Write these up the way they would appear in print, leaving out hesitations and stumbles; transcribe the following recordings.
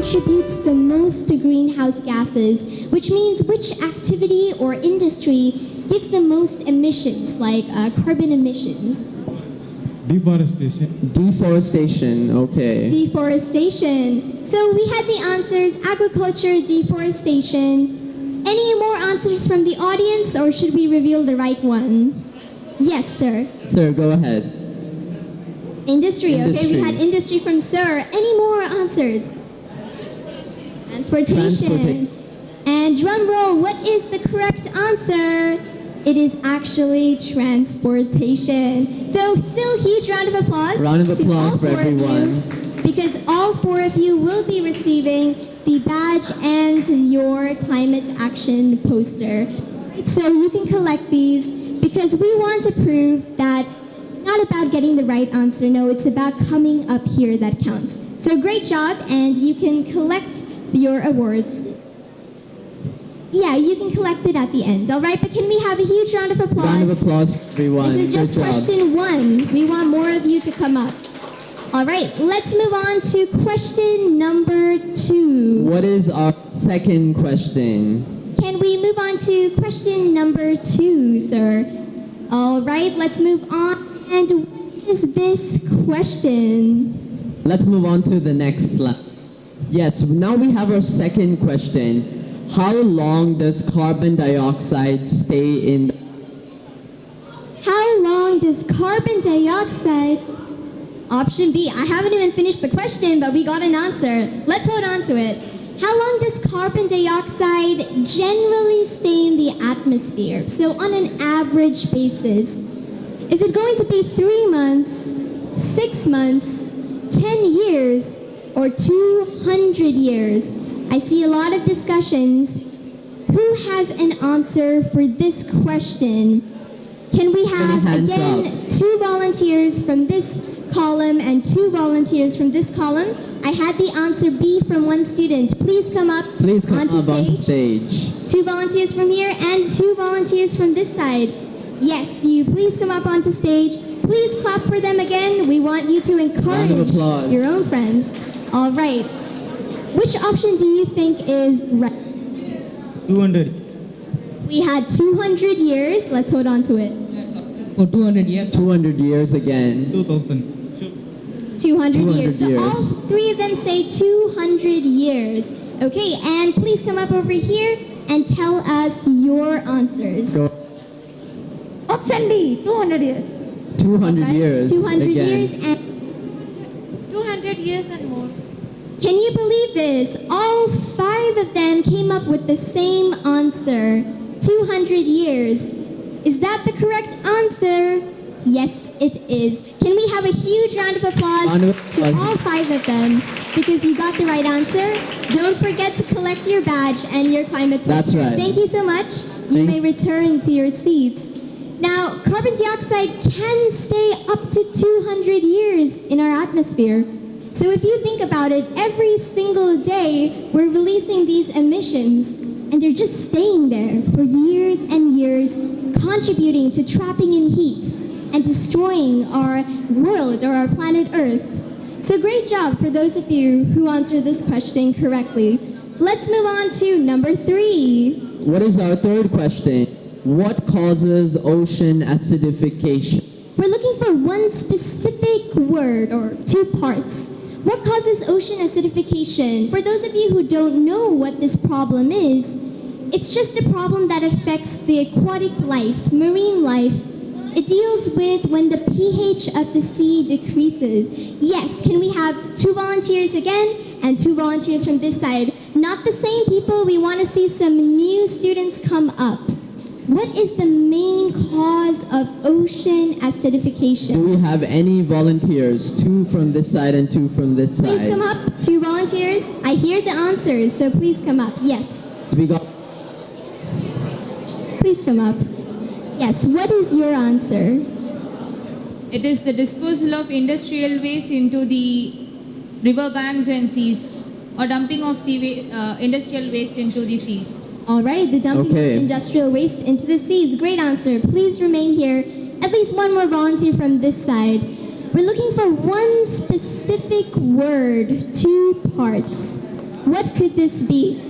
contributes the most to greenhouse gases, which means which activity or industry gives the most emissions, like carbon emissions? Deforestation. Deforestation, okay. Deforestation. So we had the answers: agriculture, deforestation. Any more answers from the audience, or should we reveal the right one? Yes, sir. Sir, go ahead. Industry. Okay, we had industry from sir. Any more answers? Transportation. And drum roll, what is the correct answer? It is actually transportation. So still huge round of applause. Round of applause for everyone. Because all four of you will be receiving the badge and your climate action poster. So you can collect these because we want to prove that it's not about getting the right answer. No, it's about coming up here that counts. So great job, and you can collect your awards. Yeah, you can collect it at the end, all right? But can we have a huge round of applause? Round of applause for everyone. This is just question 1. We want more of you to come up. All right, let's move on to question number 2. What is our second question? Can we move on to question number 2, sir? All right, let's move on. And what is this question? Let's move on to the next slide. Yes, now we have our second question. How long does carbon dioxide stay in? How long does carbon dioxide? Option B. I haven't even finished the question, but we got an answer. Let's hold on to it. How long does carbon dioxide generally stay in the atmosphere? So on an average basis, is it going to be 3 months, 6 months, 10 years, or 200 years? I see a lot of discussions. Who has an answer for this question? Can we have, again, 2 volunteers from this column and 2 volunteers from this column? I had the answer B from one student. Please come up onto stage. 2 volunteers from here and 2 volunteers from this side. Yes, you please come up onto stage. Please clap for them again. We want you to encourage your own friends. All right. Which option do you think is right? 200. We had 200 years. Let's hold on to it. For 200 years. 200 years again. 2000. Sure. 200 years. So years. all 3 of them say 200 years. Okay, and please come up over here and tell us your answers. Go. Option D, 200 years. 200 years. 200 again. years and 200 years and more. can you believe this? All 5 of them came up with the same answer. 200 years. Is that the correct answer? Yes, it is. Can we have a huge round of applause to all 5 of them? Because you got the right answer. Don't forget to collect your badge and your climate poster. That's right. Thank you so much. You may return to your seats. Now, carbon dioxide can stay up to 200 years in our atmosphere. So if you think about it, every single day we're releasing these emissions, and they're just staying there for years and years, contributing to trapping in heat and destroying our world or our planet Earth. So great job for those of you who answered this question correctly. Let's move on to number 3. What is our third question? What causes ocean acidification? We're looking for one specific word or 2 parts. What causes ocean acidification? For those of you who don't know what this problem is, it's just a problem that affects the aquatic life, marine life. It deals with when the pH of the sea decreases. Yes, can we have 2 volunteers again and 2 volunteers from this side? Not the same people. We want to see some new students come up. What is the main cause of ocean acidification? Do we have any volunteers? 2 from this side and 2 from this side. Please come up, 2 volunteers. I hear the answers, so please come up. Yes. Speak up. Please come up. Yes, what is your answer? It is the disposal of industrial waste into the riverbanks and seas, or dumping of industrial waste into the seas. All right, the dumping of industrial waste into the seas. Great answer. Please remain here. At least 1 more volunteer from this side. We're looking for one specific word, 2 parts. What could this be?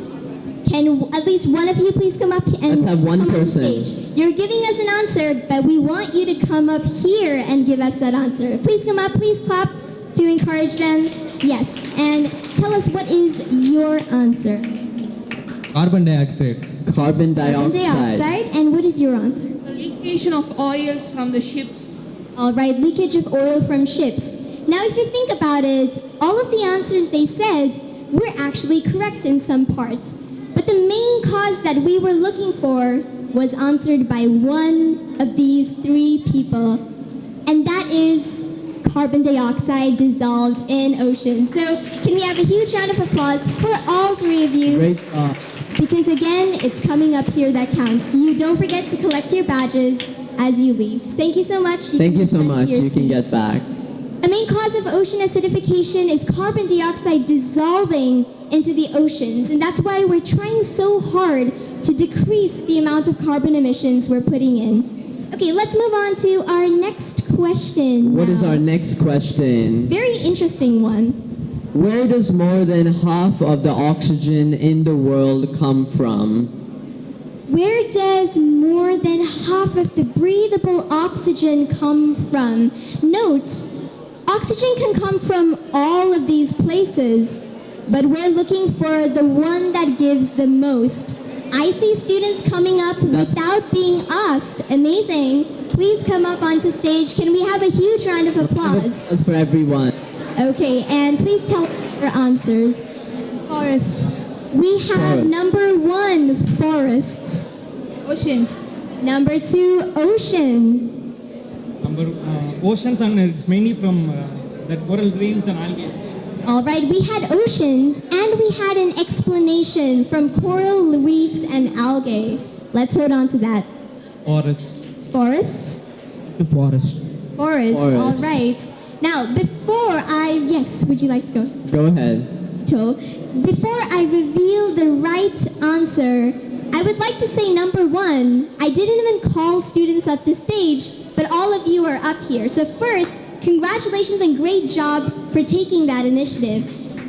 Can at least one of you please come up and Let's have one come person. on stage? You're giving us an answer, but we want you to come up here and give us that answer. Please come up, please clap to encourage them. Yes, and tell us what is your answer. Carbon dioxide. Carbon Carbon dioxide. dioxide, and what is your answer? The leakage of oils from the ships. All right, leakage of oil from ships. Now, if you think about it, all of the answers they said were actually correct in some part. But the main cause that we were looking for was answered by one of these three people, and that is carbon dioxide dissolved in oceans. So, can we have a huge round of applause for all three of you? Great job. Because again, it's coming up here that counts. You don't forget to collect your badges as you leave. Thank you so much. Thank you so return to much. your You can seats. get back. A main cause of ocean acidification is carbon dioxide dissolving into the oceans, and that's why we're trying so hard to decrease the amount of carbon emissions we're putting in. Okay, let's move on to our next question. What is now. our next question? Very interesting one. Where does more than half of the oxygen in the world come from? Where does more than half of the breathable oxygen come from? Note, oxygen can come from all of these places, but we're looking for the one that gives the most. I see students coming up without being asked. Amazing. Please come up onto stage. Can we have a huge round of applause? That's for everyone. Okay, and please tell your answers. Forests. We have Forest. number one, forests. Oceans. Number two, oceans. Oceans, and it's mainly from that coral reefs and algae. All right, we had oceans and we had an explanation from coral reefs and algae. Let's hold on to that. Forest. Forests? The forest. Forest. Forest. All right. Now, yes, would you like to go? Go ahead. To. Before I reveal the right answer, I would like to say number one, I didn't even call students up to stage, but all of you are up here. So first, congratulations and great job for taking that initiative.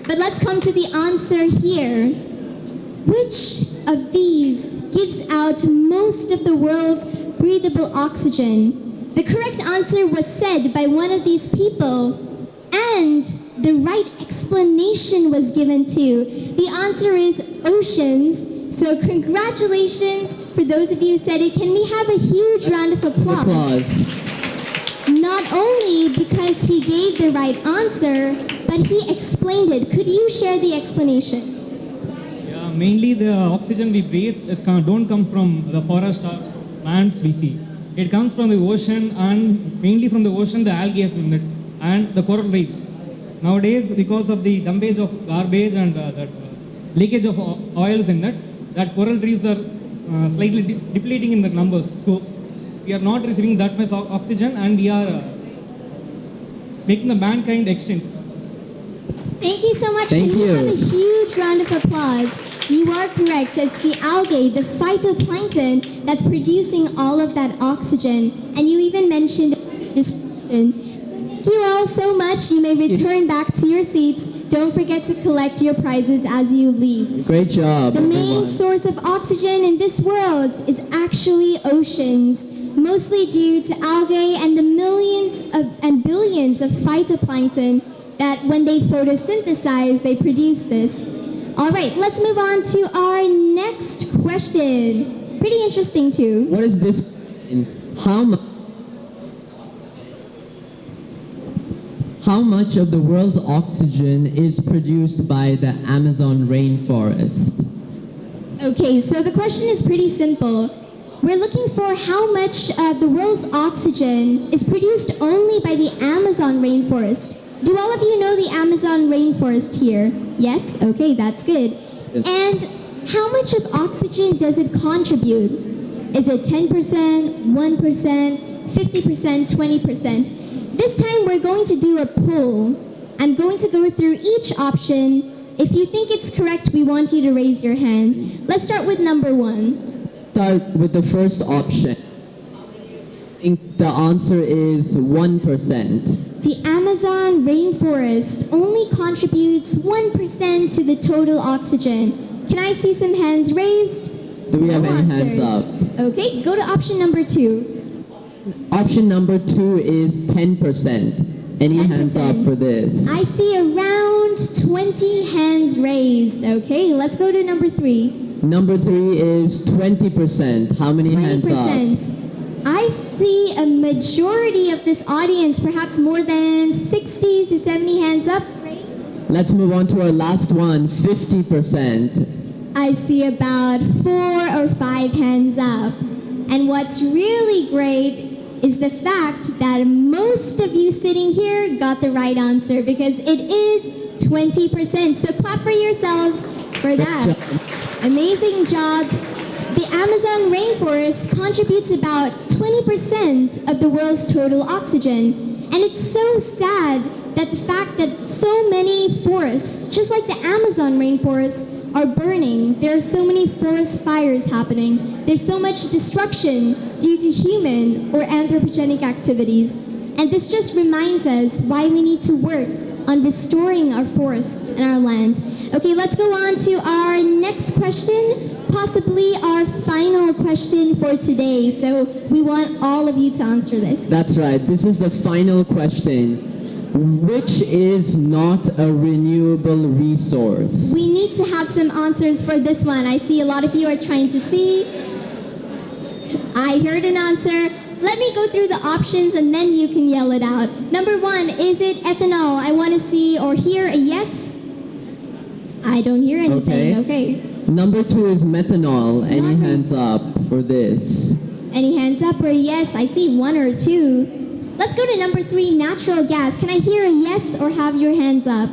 But let's come to the answer here. Which of these gives out most of the world's breathable oxygen? The correct answer was said by one of these people, and the right explanation was given too. The answer is oceans. So congratulations for those of you who said it. Can we have a huge round of applause? Applause. Not only because he gave the right answer, but he explained it. Could you share the explanation? Yeah, mainly the oxygen we breathe don't come from the forest or plants we see. It comes from the ocean, and mainly from the ocean, the algae in it, and the coral reefs. Nowadays, because of the dumpage of garbage and that leakage of oils in it, that coral reefs are slightly depleting in the numbers. So we are not receiving that much oxygen, and we are making the mankind extinct. Thank you so much. Thank Can we you. have a huge round of applause? You are correct. It's the algae, the phytoplankton, that's producing all of that oxygen. And you even mentioned this. Thank you all so much. You may return back to your seats. Don't forget to collect your prizes as you leave. Great job, The main everyone. source of oxygen in this world is actually oceans, mostly due to algae and the millions and billions of phytoplankton that when they photosynthesize, they produce this. All right, let's move on to our next question. Pretty interesting too. What is this? How much of the world's oxygen is produced by the Amazon rainforest? Okay, so the question is pretty simple. We're looking for how much of the world's oxygen is produced only by the Amazon rainforest. Do all of you know the Amazon rainforest here? Yes? Okay, that's good. Yes. And how much of oxygen does it contribute? Is it 10%, 1%, 50%, 20%? This time we're going to do a poll. I'm going to go through each option. If you think it's correct, we want you to raise your hand. Let's start with number one. Start with the first option. I think the answer is 1%. The Amazon rainforest rainforest only contributes 1% to the total oxygen. Can I see some hands raised? Do we have No any hands answers. up? Okay, go to option number 2. Option number 2 is 10%. Any hands up 10%. for this? I see around 20 hands raised. Okay, let's go to number 3. Number 3 is 20%. How many hands up? 20%. I see a majority of this audience, perhaps more than 60 to 70 hands up. Great. Let's move on to our last one, 50%. I see about 4 or 5 hands up. And what's really great is the fact that most of you sitting here got the right answer because it is 20%. So clap for yourselves for that. Amazing job. The Amazon rainforest contributes about 20% of the world's total oxygen. And it's so sad that the fact that so many forests, just like the Amazon rainforest, are burning. There are so many forest fires happening. There's so much destruction due to human or anthropogenic activities. And this just reminds us why we need to work on restoring our forests and our land. Okay, let's go on to our next question, possibly our final question for today. So we want all of you to answer this. That's right. This is the final question. Which is not a renewable resource? We need to have some answers for this one. I see a lot of you are trying to see. I heard an answer. Let me go through the options and then you can yell it out. Number 1, is it ethanol? I want to see or hear a yes. I don't hear anything. Okay. Number 2 is methanol. Any None. hands up for this? Any hands up or a yes? I see 1 or 2. Let's go to number 3, natural gas. Can I hear a yes or have your hands up?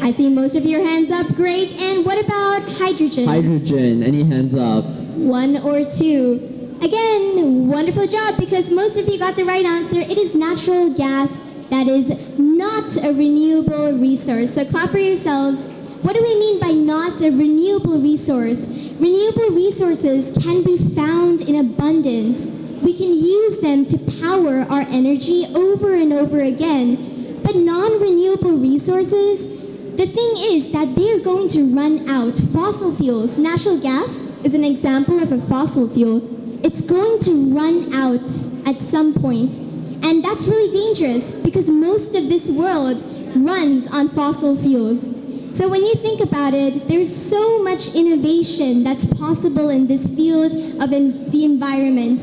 I see most of your hands up. Great. And what about hydrogen? Hydrogen. Any hands up? 1 or 2. Again, wonderful job because most of you got the right answer. It is natural gas that is not a renewable resource. So clap for yourselves. What do we mean by not a renewable resource? Renewable resources can be found in abundance. We can use them to power our energy over and over again. But non-renewable resources, the thing is that they're going to run out. Fossil fuels, natural gas is an example of a fossil fuel. It's going to run out at some point. And that's really dangerous because most of this world runs on fossil fuels. So when you think about it, there's so much innovation that's possible in this field of the environment.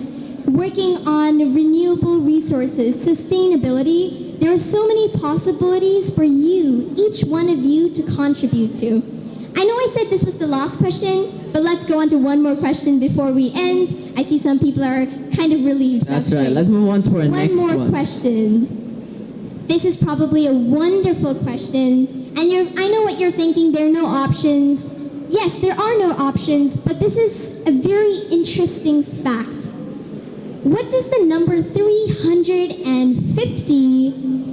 Working on renewable resources, sustainability, there are so many possibilities for you, each one of you, to contribute to. I know I said this was the last question, but let's go on to one more question before we end. I see some people are kind of relieved. That's right. great. Let's move on to our next One more one. question. This is probably a wonderful question. And I know what you're thinking. There are no options. Yes, there are no options, but this is a very interesting fact. What does the number 350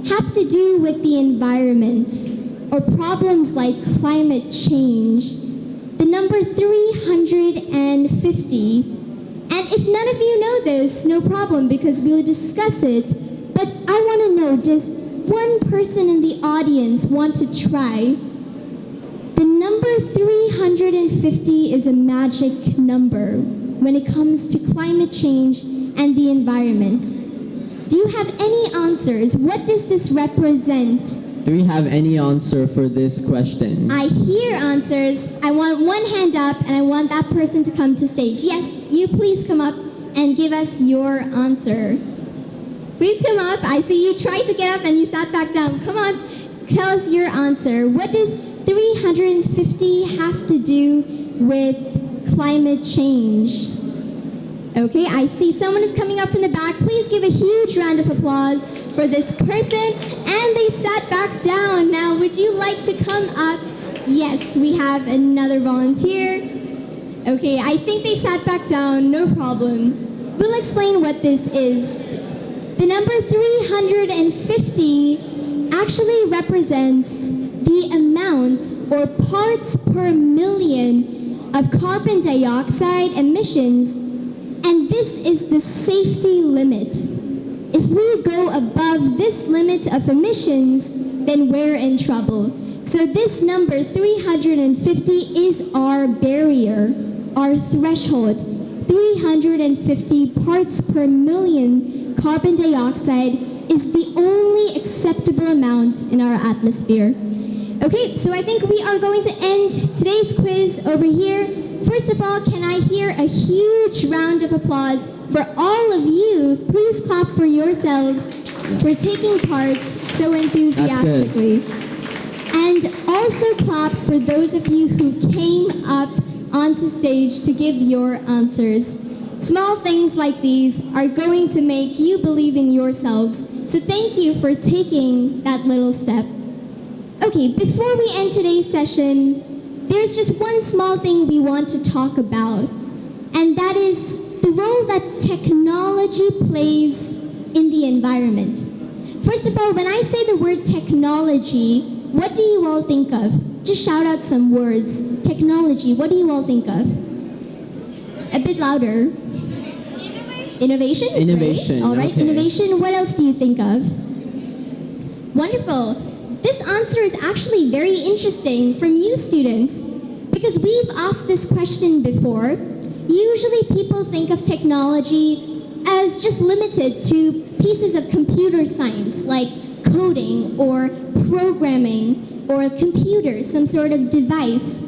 have to do with the environment or problems like climate change? The number 350. And if none of you know this, no problem because we'll discuss it. But I want to know, does one person in the audience want to try? The number 350 is a magic number when it comes to climate change and the environment. Do you have any answers? What does this represent? Do we have any answer for this question? I hear answers. I want one hand up and I want that person to come to stage. Yes, you please come up and give us your answer. Please come up. I see you tried to get up and you sat back down. Come on, tell us your answer. What does 350 have to do with climate change? Okay, I see someone is coming up from the back. Please give a huge round of applause for this person. And they sat back down. Now, would you like to come up? Yes, we have another volunteer. Okay, I think they sat back down. No problem. We'll explain what this is. The number 350 actually represents the amount or parts per million of carbon dioxide emissions, and this is the safety limit. If we go above this limit of emissions, then we're in trouble. So this number, 350, is our barrier, our threshold. 350 parts per million carbon dioxide is the only acceptable amount in our atmosphere. Okay, so I think we are going to end today's quiz over here. First of all, can I hear a huge round of applause for all of you? Please clap for yourselves for taking part so enthusiastically. And also clap for those of you who came up onto stage to give your answers. Small things like these are going to make you believe in yourselves. So thank you for taking that little step. Okay, before we end today's session, there's just one small thing we want to talk about, and that is the role that technology plays in the environment. First of all, when I say the word technology, what do you all think of? Just shout out some words. Technology, what do you all think of? A bit louder. Innovation? Innovation. Great. All right, okay. innovation. What else do you think of? Wonderful. This answer is actually very interesting from you students, because we've asked this question before. Usually people think of technology as just limited to pieces of computer science like coding or programming or computers, some sort of device.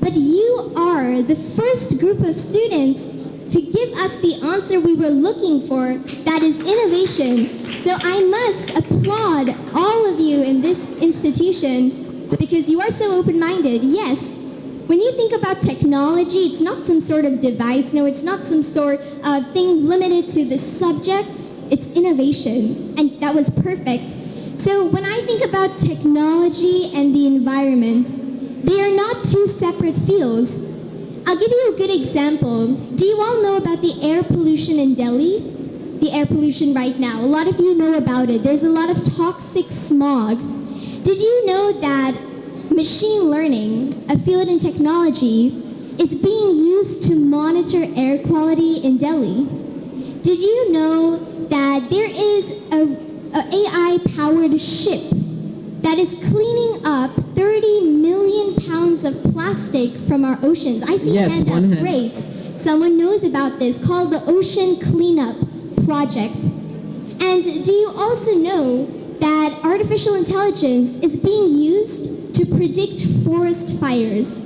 But you are the first group of students to give us the answer we were looking for, that is innovation. So I must applaud all of you in this institution because you are so open-minded. Yes, when you think about technology, it's not some sort of device. No, it's not some sort of thing limited to the subject. It's innovation, and that was perfect. So when I think about technology and the environment, they are not two separate fields. I'll give you a good example. Do you all know about the air pollution in Delhi? The air pollution right now. A lot of you know about it. There's a lot of toxic smog. Did you know that machine learning, a field in technology, is being used to monitor air quality in Delhi? Did you know that there is a AI-powered ship that is cleaning up 30 million pounds of plastic from our oceans? I see Yes, hand one up. hand. Great. Someone knows about this, called the Ocean Cleanup Project. And do you also know that artificial intelligence is being used to predict forest fires?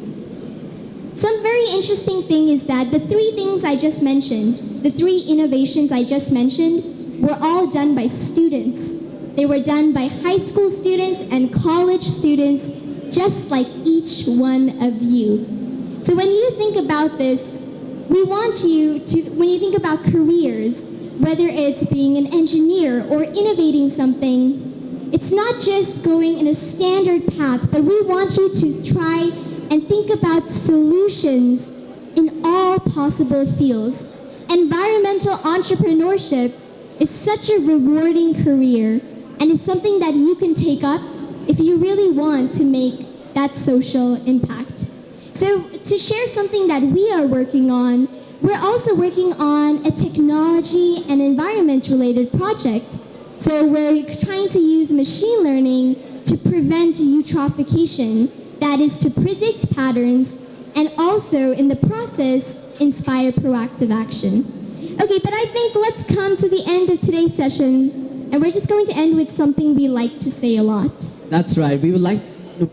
Some very interesting thing is that the three things I just mentioned, the three innovations I just mentioned, were all done by students. They were done by high school students and college students, just like each one of you. So when you think about this, we want you to, when you think about careers, whether it's being an engineer or innovating something, it's not just going in a standard path, but we want you to try and think about solutions in all possible fields. Environmental entrepreneurship is such a rewarding career, and it's something that you can take up if you really want to make that social impact. So to share something that we are working on, we're also working on a technology and environment related project. So we're trying to use machine learning to prevent eutrophication, that is to predict patterns and also in the process inspire proactive action. Okay, but I think let's come to the end of today's session, and we're just going to end with something we like to say a lot. That's right. We would like to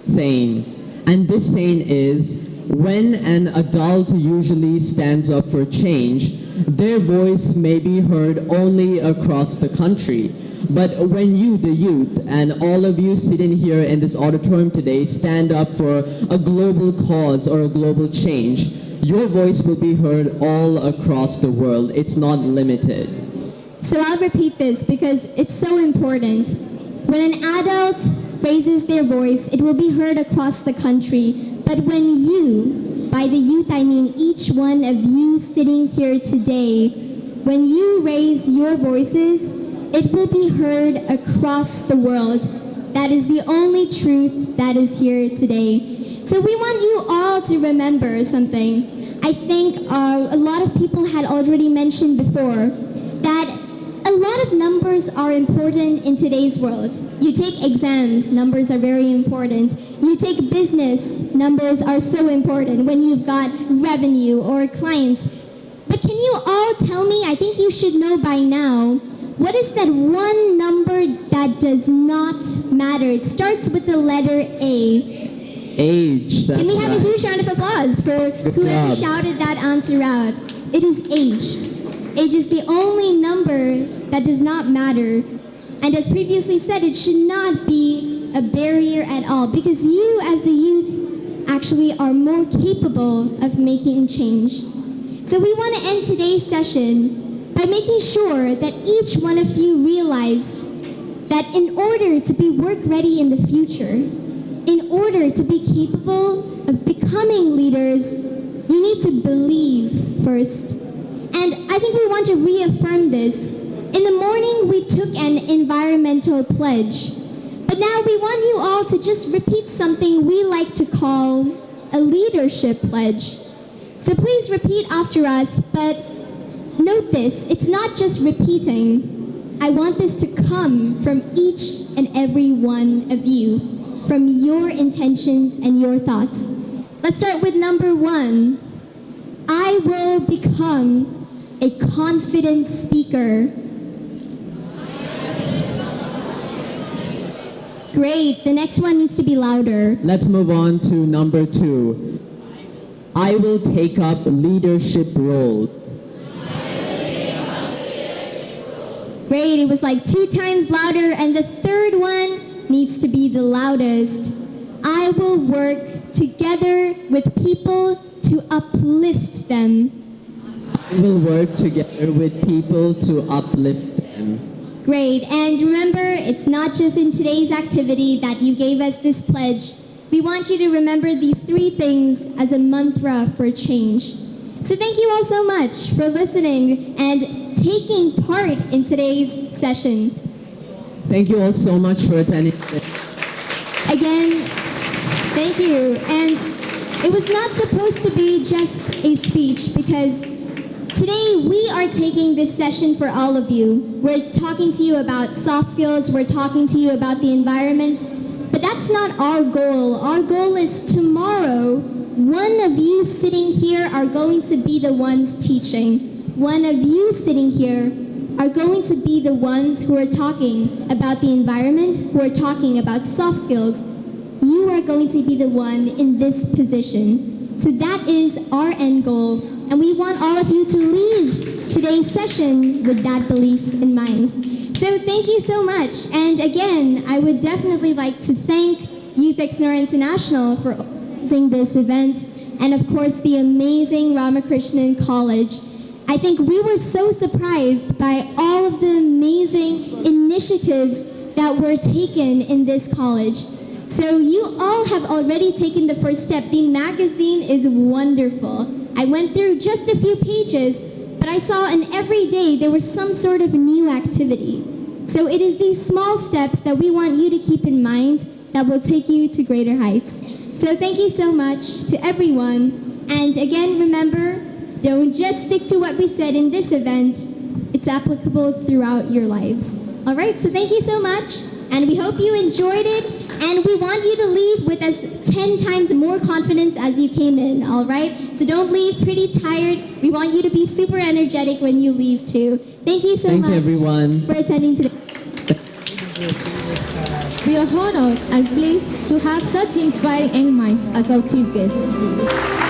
saying, and this saying is, when an adult usually stands up for change, their voice may be heard only across the country. But when you, the youth, and all of you sitting here in this auditorium today stand up for a global cause or a global change, your voice will be heard all across the world. It's not limited. So I'll repeat this because it's so important. When an adult raises their voice, it will be heard across the country. But when you, by the youth I mean each one of you sitting here today, when you raise your voices, it will be heard across the world. That is the only truth that is here today. So we want you all to remember something. I think a lot of people had already mentioned before that a lot of of numbers are important in today's world. You take exams, numbers are very important. You take business, numbers are so important when you've got revenue or clients. But can you all tell me, I think you should know by now, what is that one number that does not matter? It starts with the letter A. Age. That's Can we have a right. huge round of applause for whoever job. shouted that answer out? It is age. Age is the only number that does not matter. And as previously said, it should not be a barrier at all because you as the youth actually are more capable of making change. So we want to end today's session by making sure that each one of you realize that in order to be work ready in the future, in order to be capable of becoming leaders, you need to believe first. And I think we want to reaffirm this. In the morning, we took an environmental pledge. But now we want you all to just repeat something we like to call a leadership pledge. So please repeat after us, but note this, it's not just repeating. I want this to come from each and every one of you, from your intentions and your thoughts. Let's start with number 1. I will become a confident speaker. Great, the next one needs to be louder. Let's move on to number 2. I will take up leadership roles. Great, it was like 2 times louder, and the third one needs to be the loudest. I will work together with people to uplift them. I will work together with people to uplift them. Great, and remember, it's not just in today's activity that you gave us this pledge. We want you to remember these 3 things as a mantra for change. So thank you all so much for listening and taking part in today's session. Thank you all so much for attending. Again, thank you. And it was not supposed to be just a speech because today we are taking this session for all of you. We're talking to you about soft skills, we're talking to you about the environment, but that's not our goal. Our goal is tomorrow, one of you sitting here are going to be the ones teaching. One of you sitting here are going to be the ones who are talking about the environment, who are talking about soft skills. You are going to be the one in this position. So that is our end goal, and we want all of you to leave today's session with that belief in mind. So thank you so much. And again, I would definitely like to thank Youth Explore International for organizing this event, and of course the amazing Ramakrishnan College. I think we were so surprised by all of the amazing initiatives that were taken in this college. So you all have already taken the first step. The magazine is wonderful. I went through just a few pages, but I saw in every day there was some sort of new activity. So it is these small steps that we want you to keep in mind that will take you to greater heights. So thank you so much to everyone. And again, remember, don't just stick to what we said in this event. It's applicable throughout your lives. All right, so thank you so much, and we hope you enjoyed it, and we want you to leave with as 10 times more confidence as you came in, all right? So don't leave pretty tired. We want you to be super energetic when you leave too. Thank you so much Thank you, everyone. for attending today. We are honored and pleased to have such inspiring young minds as our chief guest.